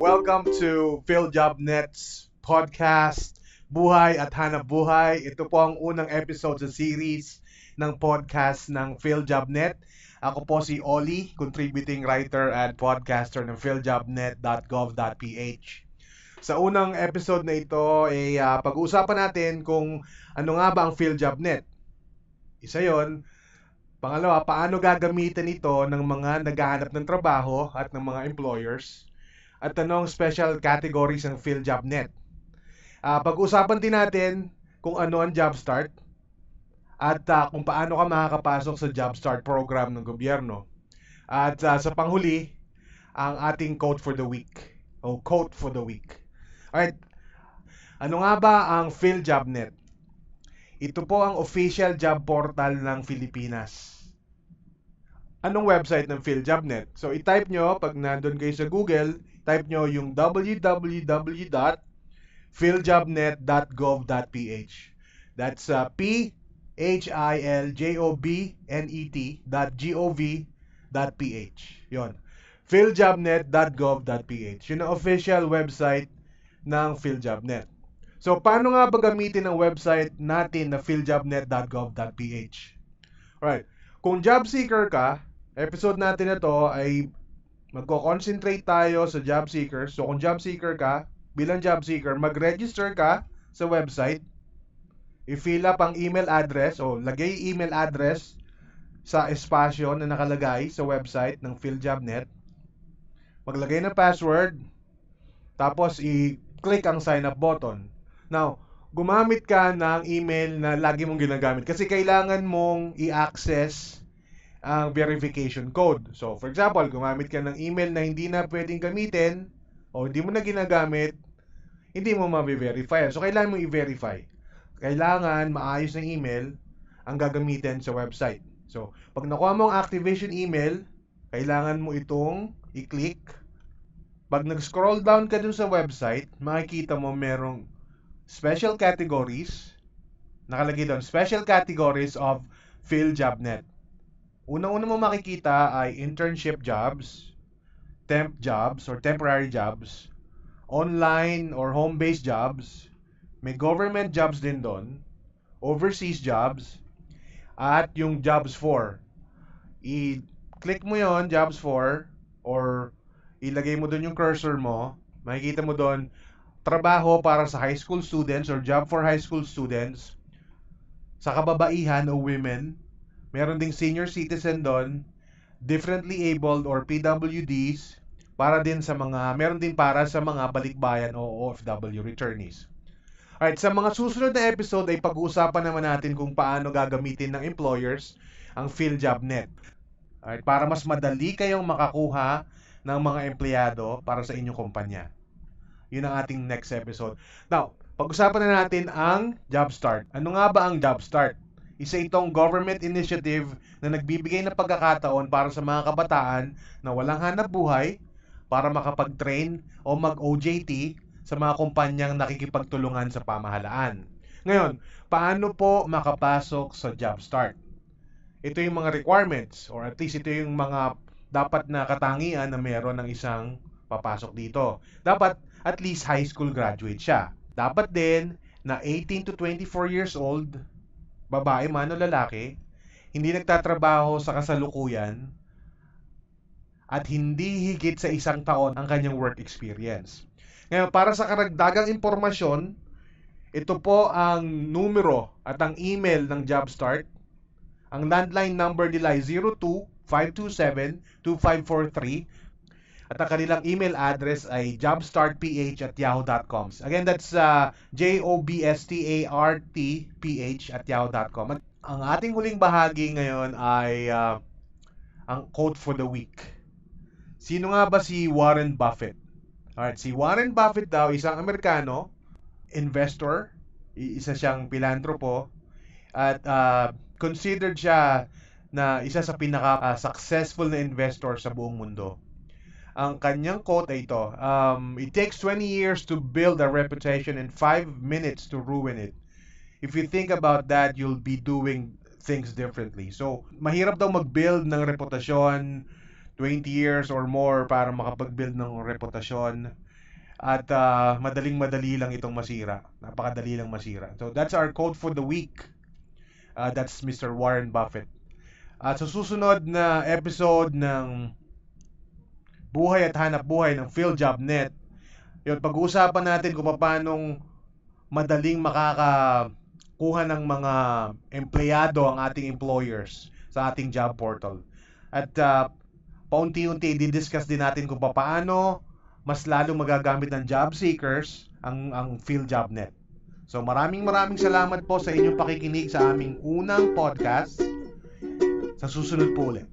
Welcome to PhilJobNet's podcast, Buhay at Hanap Buhay. Ito po ang unang episode sa series ng podcast ng PhilJobNet. Ako po si Oli, contributing writer at podcaster ng philjobnet.gov.ph. Sa unang episode na ito ay pag-uusapan natin kung ano nga ba ang PhilJobNet. Isa yon. Pangalawa, paano gagamitin ito ng mga naghahanap ng trabaho at ng mga employers. At anong special categories ng PhilJobNet. Pag-usapan din natin kung ano ang JobStart at kung paano ka makakapasok sa JobStart program ng gobyerno. At sa panghuli, ang ating quote for the week. O quote for the week. Alright, ano nga ba ang PhilJobNet? Ito po ang official job portal ng Pilipinas. Anong website ng PhilJobNet? So, i-type nyo, pag nandun kayo sa Google, type nyo yung www.philjobnet.gov.ph. That's philjobnet.gov.ph. Yon. philjobnet.gov.ph. Yun ang official website ng PhilJobNet. So, paano nga ba gamitin ang website natin na philjobnet.gov.ph? Alright. Kung job seeker ka, episode natin na to ay magko-concentrate tayo sa job seekers. So kung job seeker ka, bilang job seeker, mag-register ka sa website. I-fill up ang email address o lagay email address sa espasyo na nakalagay sa website ng PhilJobNet. Maglagay ng password. Tapos i-click ang sign up button. Now, gumamit ka ng email na lagi mong ginagamit kasi kailangan mong i-access ang verification code. So, for example, gumamit ka ng email na hindi na pwedeng gamitin o hindi mo na ginagamit, hindi mo ma-verify. So, kailangan mong i-verify. Kailangan maayos ng email ang gagamitin sa website. So, pag nakuha mo ang activation email, kailangan mo itong i-click. Pag nag-scroll down ka dun sa website, makikita mo merong special categories. Nakalagay doon, special categories of PhilJobNet. Unang-una mo makikita ay internship jobs, temp jobs or temporary jobs, online or home-based jobs, may government jobs din doon, overseas jobs, at yung jobs for. I-click mo yon jobs for, or ilagay mo doon yung cursor mo, makikita mo doon, trabaho para sa high school students or job for high school students, sa kababaihan o women, meron ding senior citizen doon, differently abled or PWDs, meron din para sa mga balikbayan o OFW returnees. Alright, sa mga susunod na episode ay pag-uusapan naman natin kung paano gagamitin ng employers ang PhilJobNet. Alright, para mas madali kayong makakuha ng mga empleyado para sa inyong kumpanya. Yun ang ating next episode. Now, pag-usapan na natin ang JobStart. Ano nga ba ang JobStart? Isa itong government initiative na nagbibigay ng pagkakataon para sa mga kabataan na walang hanap buhay para makapag-train o mag-OJT sa mga kumpanyang nakikipagtulungan sa pamahalaan. Ngayon, paano po makapasok sa JobStart? Ito yung mga requirements or at least ito yung mga dapat na katangian na meron ng isang papasok dito. Dapat at least high school graduate siya. Dapat din na 18 to 24 years old, babae man o lalaki, hindi nagtatrabaho sa kasalukuyan at hindi higit sa 1 taon ang kanyang work experience. Ngayon, para sa karagdagang impormasyon, ito po ang numero at ang email ng JobStart. Ang landline number nila ay 02-527-2543 at ang kanilang email address ay jobstartph@yahoo.com. Again, that's jobstartph@yahoo.com. At ang ating huling bahagi ngayon ay ang quote for the week. Sino nga ba si Warren Buffett? Alright, si Warren Buffett daw, isang Amerikano, investor, isa siyang pilantropo, at considered siya na isa sa pinaka-successful na investor sa buong mundo. Ang kanyang quote ay ito, it takes 20 years to build a reputation and 5 minutes to ruin it. If you think about that, you'll be doing things differently. So, mahirap daw mag-build ng reputasyon 20 years or more para makapag-build ng reputasyon. At madaling-madali lang itong masira. Napakadali lang masira. So, that's our quote for the week. That's Mr. Warren Buffett. At sa susunod na episode ng Buhay at Hanap Buhay ng PhilJobNet, yun, pag-uusapan natin kung paano madaling makakakuha ng mga empleyado ang ating employers sa ating job portal. At paunti-unti i-discuss din natin kung paano mas lalong magagamit ng job seekers ang PhilJobNet. So maraming salamat po sa inyong pakikinig sa aming unang podcast. Sa susunod po ulit.